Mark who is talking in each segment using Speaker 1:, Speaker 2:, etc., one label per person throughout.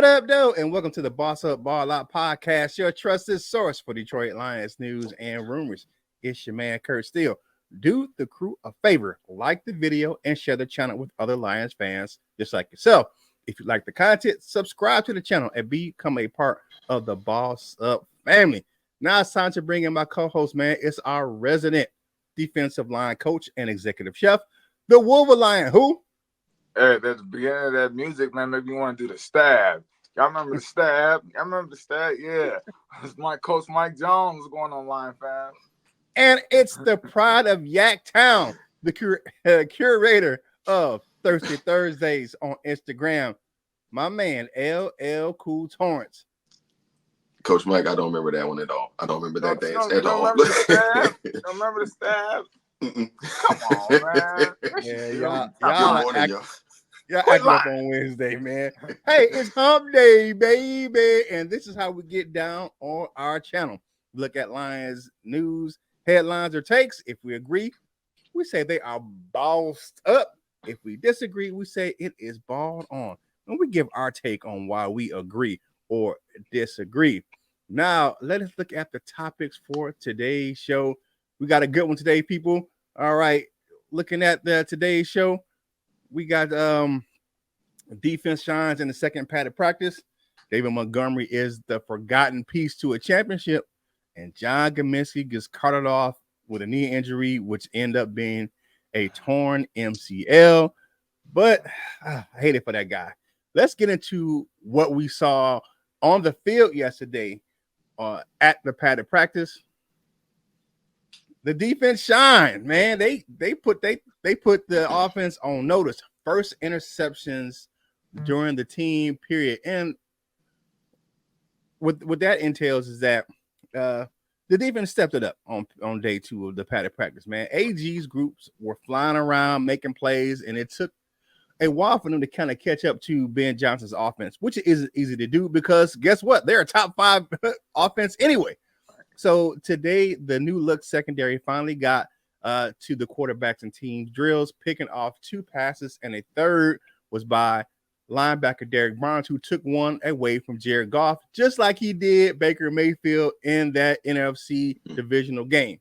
Speaker 1: What up, though? And welcome to the Boss Up Ball Out podcast, your trusted source for Detroit Lions news and rumors. It's your man, Kurt Steele. Do the crew a favor, like the video and share the channel with other Lions fans just like yourself. If you like the content, subscribe to the channel and become a part of the Boss Up family. Now it's time to bring in my co-host, man. It's our resident defensive line coach and executive chef, the Wolverine. Who?
Speaker 2: Hey, at the beginning of that music, man, maybe you want to do the stab. Y'all remember the stab? Y'all remember the stab? Yeah. It's my coach, Mike Jones, going on, Lion fans.
Speaker 1: And it's the pride of Yaktown, the curator of Thirsty Thursdays on Instagram, my man, LL Cool Torrance.
Speaker 3: Coach Mike, I don't remember that one at all. I don't remember that dance at all.
Speaker 2: Remember the stab? Don't remember the stab? Come on, man.
Speaker 1: Yeah, y'all acting up on Wednesday, man. Hey, it's hump day, baby. And this is how we get down on our channel. Look at Lions news, headlines, or takes. If we agree, we say they are bossed up. If we disagree, we say it is balled on. And we give our take on why we agree or disagree. Now, let us look at the topics for today's show. We got a good one today, people. All right. Looking at today's show, we got defense shines in the second padded practice. David Montgomery is the forgotten piece to a championship. And John Cominsky gets carted off with a knee injury, which ended up being a torn MCL. But I hate it for that guy. Let's get into what we saw on the field yesterday at the padded practice. The defense shined, man. They put the offense on notice. First interceptions during the team period. And what that entails is that the defense stepped it up on day 2 of the padded practice, man. AG's groups were flying around, making plays, and it took a while for them to kind of catch up to Ben Johnson's offense, which isn't easy to do because guess what? They're a top 5 offense anyway. So today, the new look secondary finally got to the quarterbacks and team drills, picking off 2 passes, and a third was by linebacker Derek Barnes, who took one away from Jared Goff, just like he did Baker Mayfield in that NFC divisional game.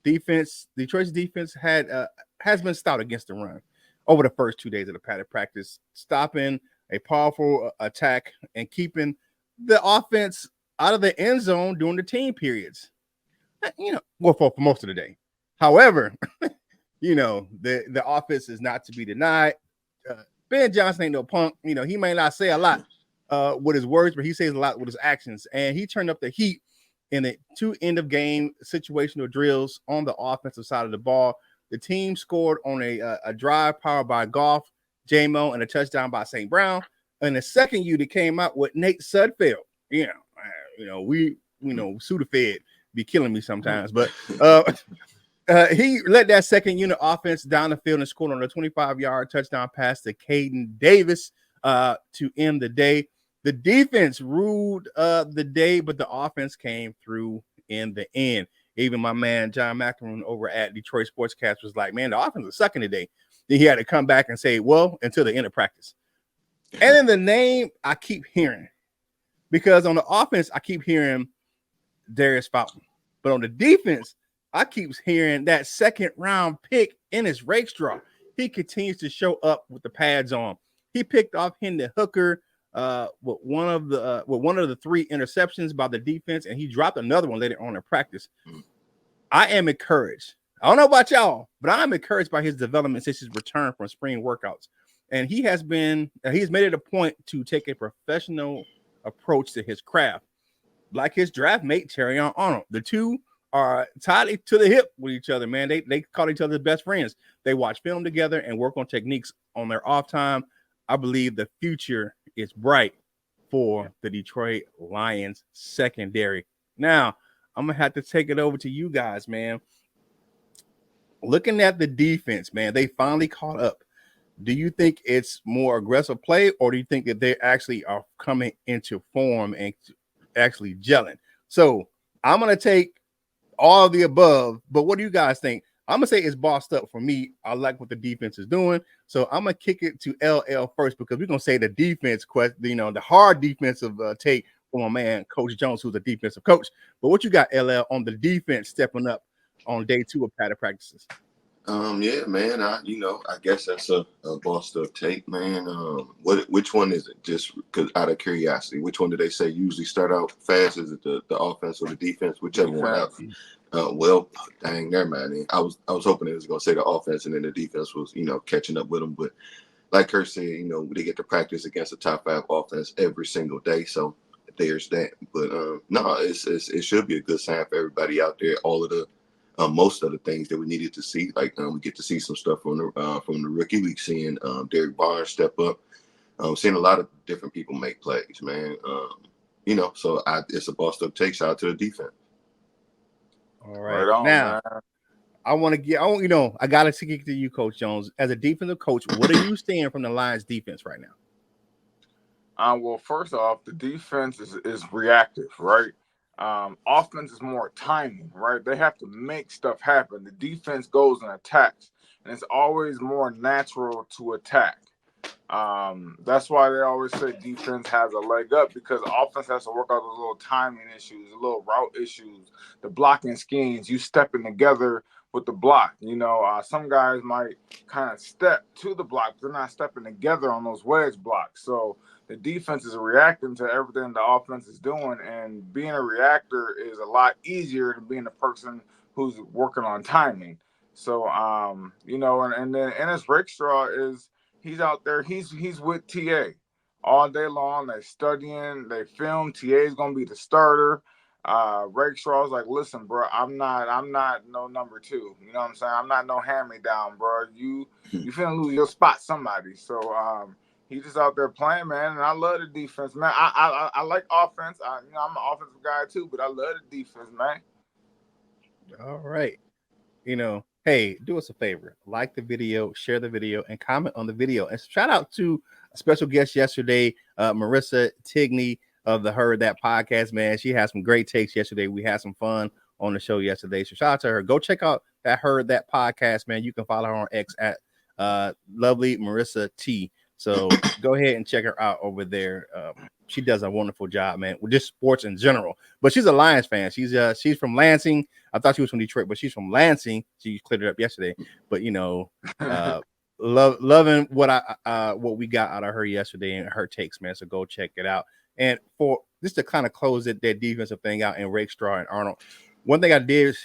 Speaker 1: Detroit's defense has been stout against the run over the first 2 days of the padded practice, stopping a powerful attack and keeping the offense out of the end zone during the team periods. For most of the day. However, the offense is not to be denied. Ben Johnson ain't no punk. He may not say a lot with his words, but he says a lot with his actions. And he turned up the heat in the 2 end of game situational drills on the offensive side of the ball. The team scored on a drive powered by Goff, J-Mo, and a touchdown by St. Brown. And the second unit came out with Nate Sudfeld. We Sudafed be killing me sometimes, but he led that second unit offense down the field and scored on a 25-yard touchdown pass to Caden Davis to end the day. The defense ruled the day, but the offense came through in the end. Even my man John McEnroe over at Detroit Sportscast was like, man, the offense was sucking today. Then he had to come back and say, well, until the end of practice. And then the name I keep hearing, because on the offense, I keep hearing Darius Fountain. But on the defense, I keep hearing that second round pick in his Rakestraw. He continues to show up with the pads on. He picked off Hendon Hooker with one of the 3 interceptions by the defense, and he dropped another one later on in practice. I am encouraged. I don't know about y'all, but I'm encouraged by his development since his return from spring workouts. And he's made it a point to take a professional approach to his craft, like his draft mate Terrion Arnold. The two are tied to the hip with each other, man. They call each other best friends. They watch film together and work on techniques on their off time. I believe the future is bright for the Detroit Lions secondary. Now, I'm gonna have to take it over to you guys, man. Looking at the defense, man, they finally caught up. Do you think it's more aggressive play, or do you think that they actually are coming into form and actually gelling? So I'm going to take all of the above, but what do you guys think? I'm gonna say it's bossed up for me. I like what the defense is doing, so I'm gonna kick it to LL first because we're gonna say the defense question, the hard defensive take from my man Coach Jones, who's a defensive coach. But what you got, LL, on the defense stepping up on day 2 of padded practices?
Speaker 3: Yeah, man. I guess that's a bossed up take, man. Which one is it? Just because out of curiosity, which one do they say usually start out fast? Is it the offense or the defense? Whichever one out. Well, dang, never mind. I was hoping it was gonna say the offense and then the defense was catching up with them. But like Kurt said, they get to practice against a top 5 offense every single day. So there's that. But no, it should be a good sign for everybody out there. All of the most of the things that we needed to see, like we get to see some stuff from the rookie league, seeing Derek Barnes step up, seeing a lot of different people make plays, man. So it's a bossed up take. Shout out to the defense.
Speaker 1: All right, now man. I gotta speak to you, Coach Jones, as a defensive coach. What are you seeing from the Lions defense right now?
Speaker 2: Well, first off, the defense is reactive, right? Offense is more timing, right? They have to make stuff happen. The defense goes and attacks, and it's always more natural to attack. That's why they always say defense has a leg up, because offense has to work out those little timing issues, the little route issues, the blocking schemes, you stepping together with the block. Some guys might kind of step to the block, but they're not stepping together on those wedge blocks. So the defense is reacting to everything the offense is doing, and being a reactor is a lot easier than being a person who's working on timing. So, and then Ennis Rakestraw he's out there, he's with TA all day long. They're studying, they film. TA's gonna be the starter. Rakestraw's like, listen, bro, I'm not no number 2. You know what I'm saying? I'm not no hand-me-down, bro. You finna lose your spot, somebody. So he's just out there playing, man, and I love the defense, man. I like offense. I'm an offensive guy too, but I love the defense, man.
Speaker 1: All right. Hey, do us a favor. Like the video, share the video, and comment on the video. And shout out to a special guest yesterday, Marissa Tigney of the Heard That podcast, man. She had some great takes yesterday. We had some fun on the show yesterday. So shout out to her. Go check out that Heard That podcast, man. You can follow her on X at Lovely Marissa T. So go ahead and check her out over there. She does a wonderful job, man, with just sports in general. But she's a Lions fan. She's from Lansing. I thought she was from Detroit, but she's from Lansing. She cleared it up yesterday. But loving what we got out of her yesterday and her takes, man. So go check it out. And for just to kind of close that defensive thing out in Rakestraw and Arnold, one thing I did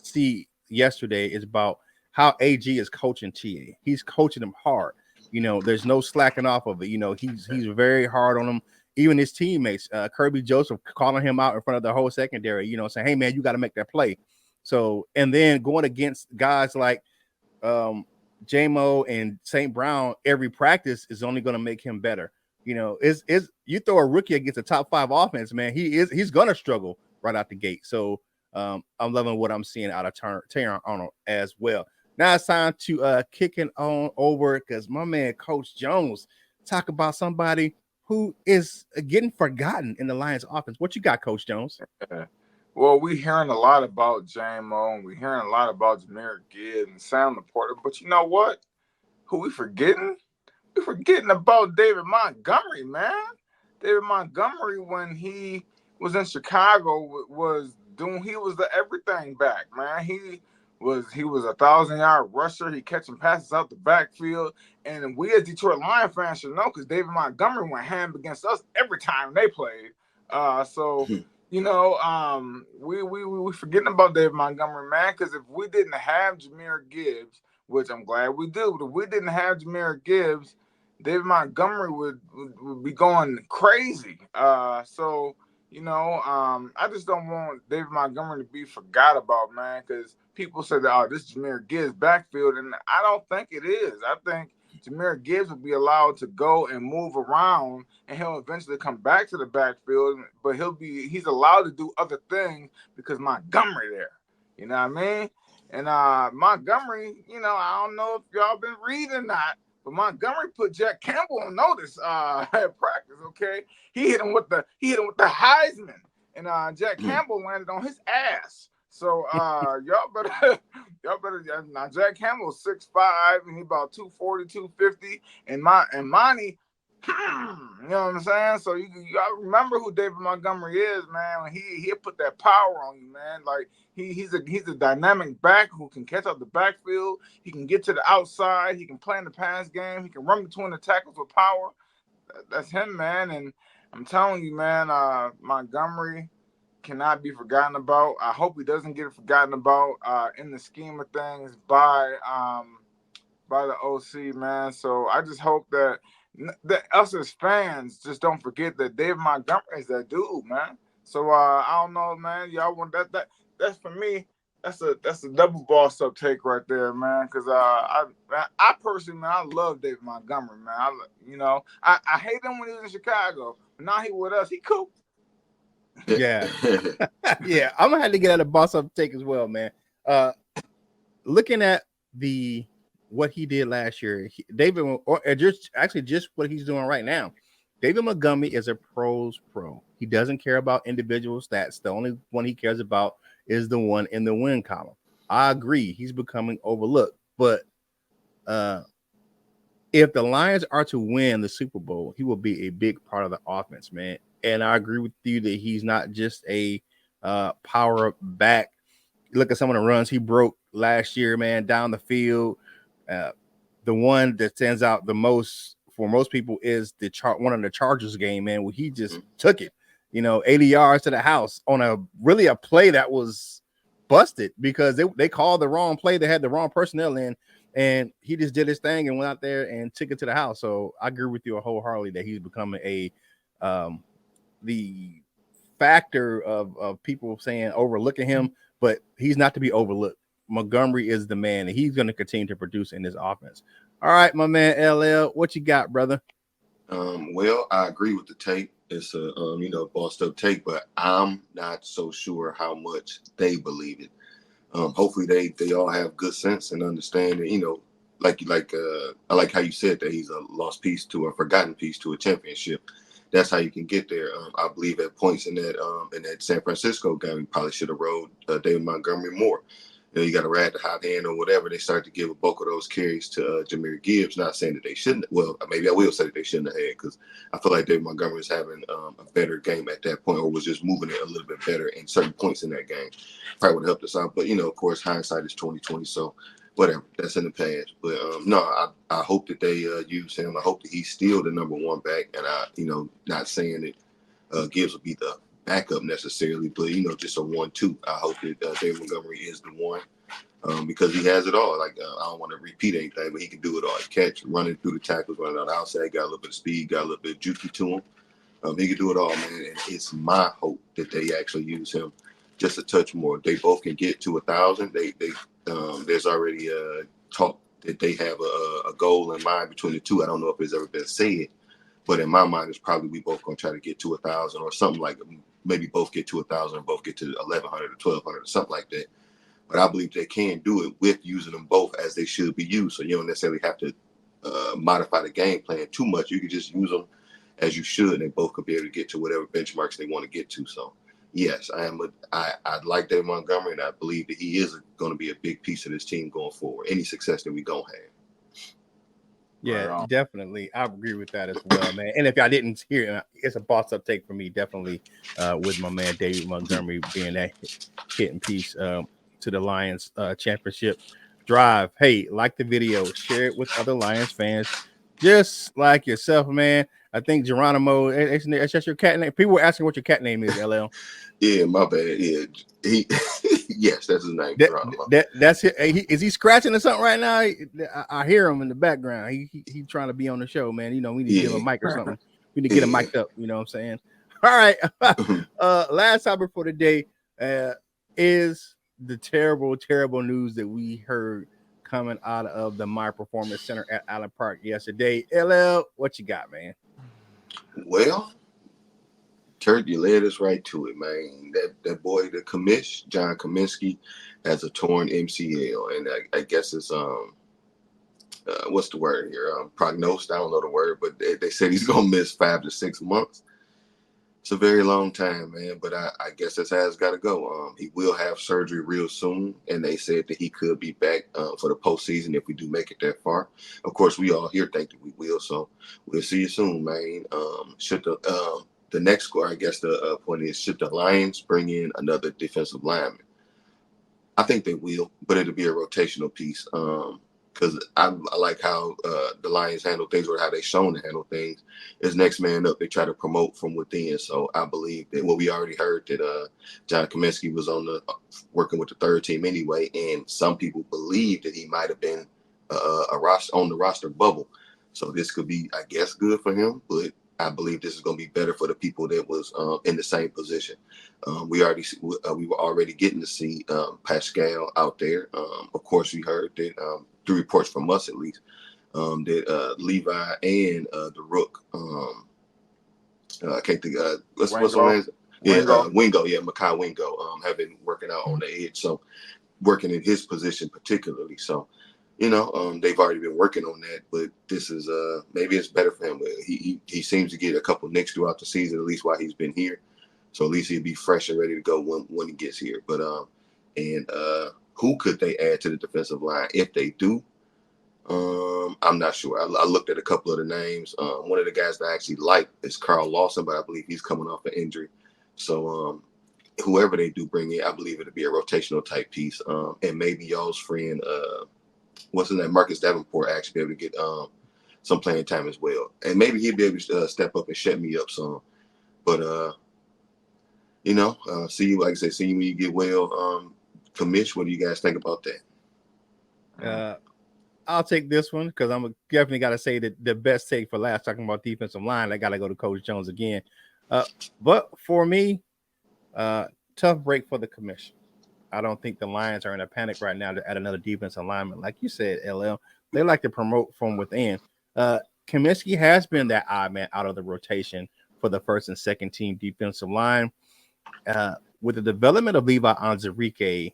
Speaker 1: see yesterday is about how AG is coaching TA. He's coaching him hard. There's no slacking off of it. He's very hard on him. Even his teammates, Kirby Joseph, calling him out in front of the whole secondary, saying, hey, man, you got to make that play. So, and then going against guys like J-Mo and St. Brown, every practice is only going to make him better. Is you throw a rookie against a top 5 offense, man, he's going to struggle right out the gate. So I'm loving what I'm seeing out of Taron Arnold as well. Now it's time to kicking on over, because my man Coach Jones talk about somebody who is getting forgotten in the Lions offense. What you got, Coach Jones?
Speaker 2: Well, we hearing a lot about J-Mo, and we hearing a lot about Jahmyr Gibbs and Sam Laporta, but you know what? Who we forgetting? We forgetting about David Montgomery, man. David Montgomery, when he was in Chicago, was the everything back, man. He was a 1,000-yard rusher. He catching passes out the backfield. And we as Detroit Lions fans should know, because David Montgomery went ham against us every time they played. We forgetting about David Montgomery, man, because if we didn't have Jahmyr Gibbs, which I'm glad we do, but if we didn't have Jahmyr Gibbs, David Montgomery would be going crazy. I just don't want David Montgomery to be forgot about, man, because people say that, this is Jahmyr Gibbs' backfield, and I don't think it is. I think Jahmyr Gibbs will be allowed to go and move around, and he'll eventually come back to the backfield, but he's allowed to do other things because Montgomery there. You know what I mean? And Montgomery, I don't know if y'all been reading or not, but Montgomery put Jack Campbell on notice at practice. Okay, he hit him with the Heisman, and Jack Campbell landed on his ass. So y'all better now Jack Hamill's 6'5" and he about 240, 250. And Monty, you know what I'm saying? So you gotta remember who David Montgomery is, man. When he'll put that power on you, man. Like he's a dynamic back who can catch out the backfield, he can get to the outside, he can play in the pass game, he can run between the tackles with power. That's him, man. And I'm telling you, man, Montgomery cannot be forgotten about. I hope he doesn't get forgotten about in the scheme of things by the OC, man. So I just hope that us as fans just don't forget that David Montgomery is that dude, man. So I don't know, man. Y'all want that's for me. That's a double boss up take right there, man. Because I personally, man, I love David Montgomery, man. I hate him when he was in Chicago, but now he with us. He cool.
Speaker 1: Yeah. Yeah, I'm gonna have to get out a boss up take as well, man. Looking at what he did last year, David, or just what he's doing right now. David Montgomery is a pro's pro. He doesn't care about individual stats. The only one he cares about is the one in the win column. I agree. He's becoming overlooked, but if the Lions are to win the Super Bowl, he will be a big part of the offense, man. And I agree with you that he's not just a power back. Look at some of the runs he broke last year, man, down the field. The one that stands out the most for most people is one of the Chargers game, man, where he just took it, 80 yards to the house on a play that was busted because they called the wrong play. They had the wrong personnel in, and he just did his thing and went out there and took it to the house. So I agree with you wholeheartedly that he's becoming the factor of people saying overlooking him, but he's not to be overlooked. Montgomery is the man, and he's going to continue to produce in this offense. All right, my man LL, what you got, brother?
Speaker 3: Well, I agree with the take. It's a bossed up take, but I'm not so sure how much they believe it. Hopefully they all have good sense and understand that, I like how you said that he's a lost piece to a forgotten piece to a championship. That's how you can get there. I believe at points in that San Francisco game, we probably should have rode David Montgomery more. You got to ride the hot hand or whatever. They start to give a bulk of those carries to Jahmyr Gibbs. Not saying that they shouldn't. Well, maybe I will say that they shouldn't have had, because I feel like David Montgomery was having a better game at that point, or was just moving it a little bit better in certain points in that game. Probably would have helped us out. But of course, hindsight is 20/20. So whatever, that's in the past. But no, I hope that they use him. I hope that he's still the number one back. And not saying that Gibbs will be the backup necessarily, but just a 1-2. I hope that David Montgomery is the one, because he has it all. Like I don't want to repeat anything, but he can do it all. Catch, running through the tackles, running on the outside, got a little bit of speed, got a little bit of juicy to him. He can do it all, man. And it's my hope that they actually use him just a touch more. They both can get to 1,000. There's already talk that they have a goal in mind between the two. I don't know if it's ever been said, but in my mind, it's probably we both gonna try to get to 1,000 or something like that. Maybe both get to 1,000 or both get to 1,100 or 1,200 or something like that. But I believe they can do it with using them both as they should be used. So you don't necessarily have to modify the game plan too much. You can just use them as you should, and both could be able to get to whatever benchmarks they want to get to. So yes, I like David Montgomery, and I believe that he is going to be a big piece of this team going forward. Any success that we gonna have.
Speaker 1: Yeah, definitely. I agree with that as well, man. And if y'all didn't hear, it's a boss up take for me, definitely, with my man David Montgomery being that hitting piece to the Lions championship drive. Hey, like the video, share it with other Lions fans, just like yourself, man. I think Geronimo, that's just your cat name. People were asking what your cat name is, LL.
Speaker 3: Yeah, my bad. Yeah, yes, that's his name.
Speaker 1: That's it. Is he scratching or something right now? I hear him in the background. He trying to be on the show, man. We need to give him a mic or something. We need to get him mic'd up. You know what I'm saying? All right. Last topic for today is the terrible, terrible news that we heard coming out of the My Performance Center at Allen Park yesterday. LL, what you got, man?
Speaker 3: Well, Turk, you led us right to it, man. That boy, the John Cominsky, has a torn MCL, and I guess it's what's the word here? Prognosed. I don't know the word, but they said he's gonna miss 5 to 6 months. It's a very long time, man, but I guess that's how it's got to go. He will have surgery real soon, and they said that he could be back for the postseason if we do make it that far. Of course, we all here think that we will, so we'll see you soon, man. Should the next score, I guess the point is, should the Lions bring in another defensive lineman? I think they will, but it'll be a rotational piece. Because I like how the Lions handle things, or how they've shown to handle things. Is next man up. They try to promote from within. So I believe that we already heard that John Cominsky was on the working with the third team anyway, and some people believe that he might have been a roster on the roster bubble. So this could be, I guess, good for him, but I believe this is going to be better for the people that was in the same position. We were already getting to see Pascal out there. Of course, we heard that. Through reports from us at least, that Levi and the Rook, I can't think what's the name? Yeah, Wingo, Makai Wingo, have been working out on the edge, so working in his position particularly. So, they've already been working on that, but this is maybe it's better for him. He seems to get a couple nicks throughout the season, at least while he's been here. So at least he'll be fresh and ready to go when he gets here. But who could they add to the defensive line if they do? I'm not sure. I looked at a couple of the names. One of the guys that I actually like is Carl Lawson, but I believe he's coming off an injury. So whoever they do bring in, I believe it'll be a rotational type piece. And maybe y'all's friend, what's his name, Marcus Davenport, actually be able to get some playing time as well. And maybe he'll be able to step up and shut me up some. But see you, like I said, see you when you get well. Commish, what do you guys think about that?
Speaker 1: I'll take this one because I'm definitely got to say that the best take for last, talking about defensive line. I got to go to Coach Jones again. But for me, tough break for the commission. I don't think the Lions are in a panic right now to add another defensive lineman. Like you said, LL, they like to promote from within. Cominsky has been that odd man out of the rotation for the first and second team defensive line. With the development of Levi Onwuzurike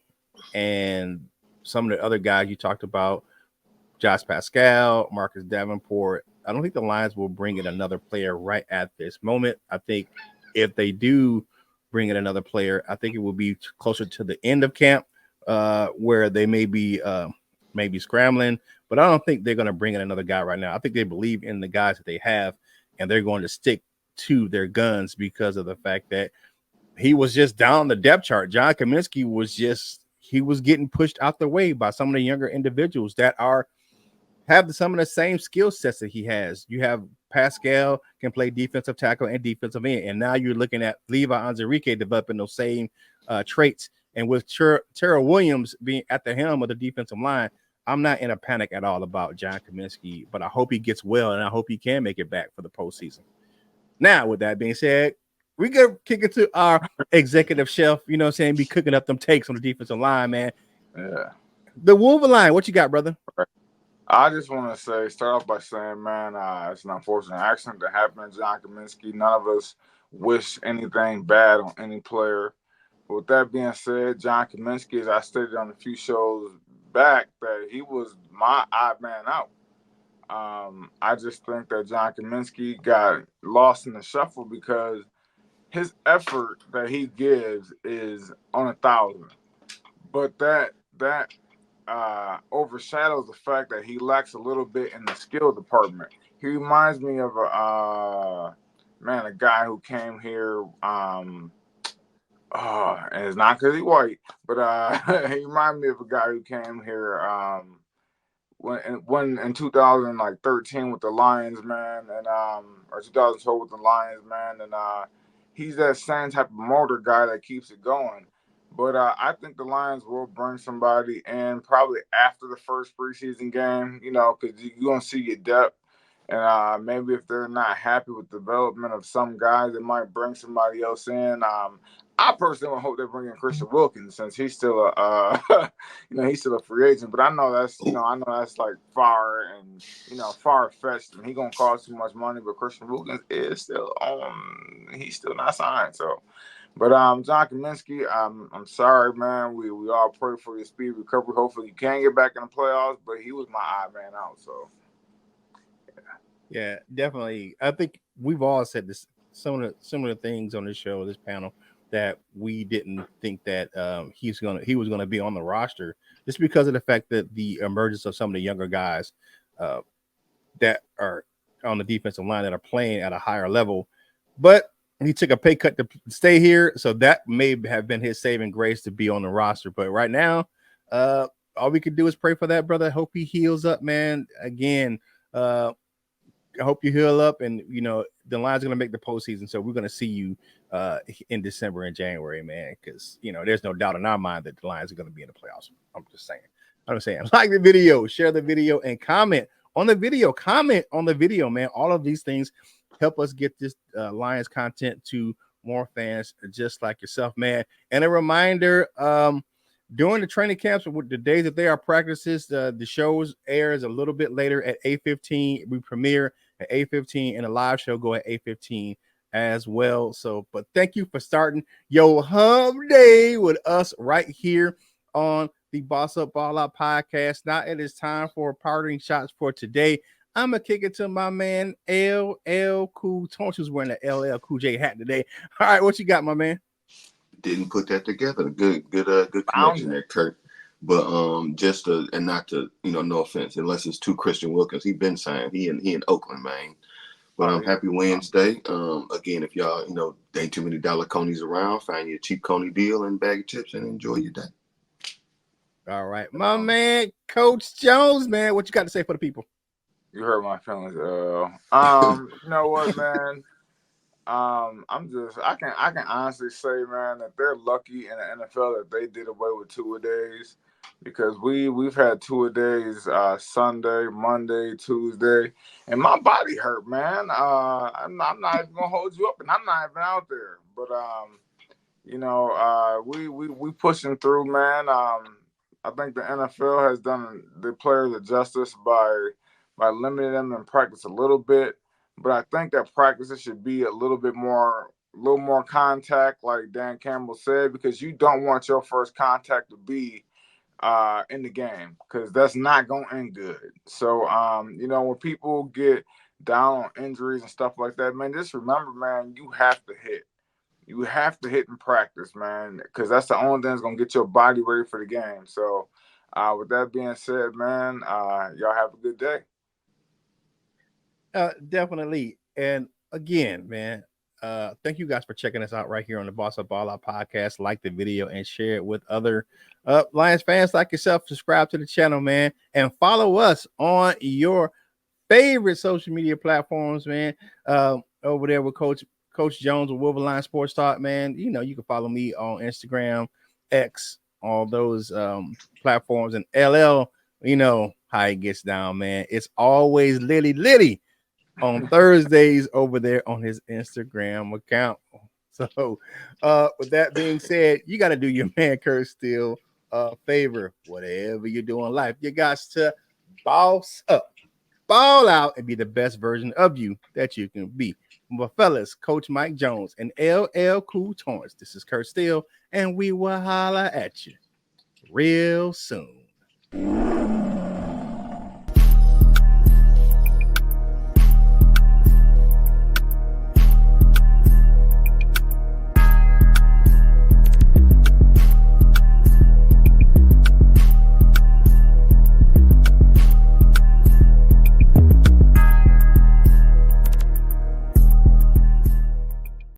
Speaker 1: and some of the other guys you talked about, Josh Pascal, Marcus Davenport, I don't think the Lions will bring in another player right at this moment. I think if they do bring in another player, I think it will be closer to the end of camp where they may be scrambling. But I don't think they're going to bring in another guy right now. I think they believe in the guys that they have, and they're going to stick to their guns because of the fact that he was just down the depth chart. John Cominsky was getting pushed out the way by some of the younger individuals that have some of the same skill sets that he has. You have Pascal can play defensive tackle and defensive end, and now you're looking at Levi Onwuzurike developing those same traits. And with Terrell Williams being at the helm of the defensive line, I'm not in a panic at all about John Cominsky, but I hope he gets well, and I hope he can make it back for the postseason. Now, with that being said, we got to kick it to our executive chef, be cooking up them takes on the defensive line, man.
Speaker 2: Yeah.
Speaker 1: The Wolverine, what you got, brother?
Speaker 2: I just want to start off by saying, man, it's an unfortunate accident that happened to John Cominsky. None of us wish anything bad on any player. But with that being said, John Cominsky, as I stated on a few shows back, that he was my odd man out. I just think that John Cominsky got lost in the shuffle because his effort that he gives is on 1,000. But that overshadows the fact that he lacks a little bit in the skill department. He reminds me of a guy who came here, and it's not because he's white, but he reminds me of a guy who came here when in 2013 with the Lions, man, and or 2012 with the Lions, man, and he's that same type of motor guy that keeps it going. But I think the Lions will bring somebody in probably after the first preseason game, because you're going to see your depth. And maybe if they're not happy with the development of some guys, they might bring somebody else in. I personally would hope they bring in Christian Wilkins since he's still he's still a free agent. But I know that's like far fetched, and he's gonna cost too much money. But Christian Wilkins is still he's still not signed. So, but John Cominsky, I'm sorry, man. We all pray for your speed recovery. Hopefully, you can get back in the playoffs. But he was my odd man out. So.
Speaker 1: Yeah, definitely. I think we've all said this some of the things on this show, this panel, that we didn't think that he was gonna be on the roster, just because of the fact that the emergence of some of the younger guys that are on the defensive line that are playing at a higher level. But he took a pay cut to stay here, so that may have been his saving grace to be on the roster. But right now, all we could do is pray for that brother. Hope he heals up, man. Again, I hope you heal up, and the Lions are going to make the postseason, so we're going to see you in December and January, man. Because there's no doubt in our mind that the Lions are going to be in the playoffs. I'm just saying. Like the video, share the video, and comment on the video. Comment on the video, man. All of these things help us get this Lions content to more fans just like yourself, man. And a reminder, during the training camps, with the days that they are practices, the shows airs a little bit later at 8:15. We premiere at 8:15, and the live show go at 8:15 as well. So, but thank you for starting your hump day with us right here on the Boss Up Ball Out podcast. Now it is time for parting shots for today. I'm gonna kick it to my man LL Cool Tonch, who's wearing the LL Cool J hat today. All right, what you got, my man?
Speaker 3: Didn't put that together. Good connection there, Kurt. But just to, and not to, no offense, unless it's to Christian Wilkins, he been signed. He in Oakland, man. But I'm happy Wednesday. Again, if y'all, ain't too many dollar conies around, find you a cheap coney deal and bag of chips and enjoy your day.
Speaker 1: All right, my man, Coach Jones, man, what you got to say for the people?
Speaker 2: You hurt my feelings. You know what, man? I can honestly say, man, that they're lucky in the NFL that they did away with 2-a-days, because we've had 2-a-days Sunday, Monday, Tuesday, and my body hurt, man. I'm not even gonna hold you up, and I'm not even out there. But we pushing through, man. I think the NFL has done the players a justice by limiting them in practice a little bit. But I think that practices should be a little more contact, like Dan Campbell said, because you don't want your first contact to be in the game, because that's not going to end good. So, when people get down on injuries and stuff like that, man, just remember, man, you have to hit. You have to hit in practice, man, because that's the only thing that's going to get your body ready for the game. So, with that being said, man, y'all have a good day.
Speaker 1: Definitely. And again, man, thank you guys for checking us out right here on the Boss Up Ball Out podcast. Like the video and share it with other Lions fans like yourself. Subscribe to the channel, man, and follow us on your favorite social media platforms, man. Over there with Coach Jones with Wolverine Sports Talk, man. You can follow me on Instagram, X, all those platforms, and LL. You know how he gets down, man. It's always Liddy on Thursdays over there on his Instagram account. So with that being said, you got to do your man Kurt Steele favor. Whatever you do in life, you got to boss up, ball out, and be the best version of you that you can be. My fellas, Coach Mike Jones and LL Cool Torrance. This is Kurt Steele, and we will holla at you real soon.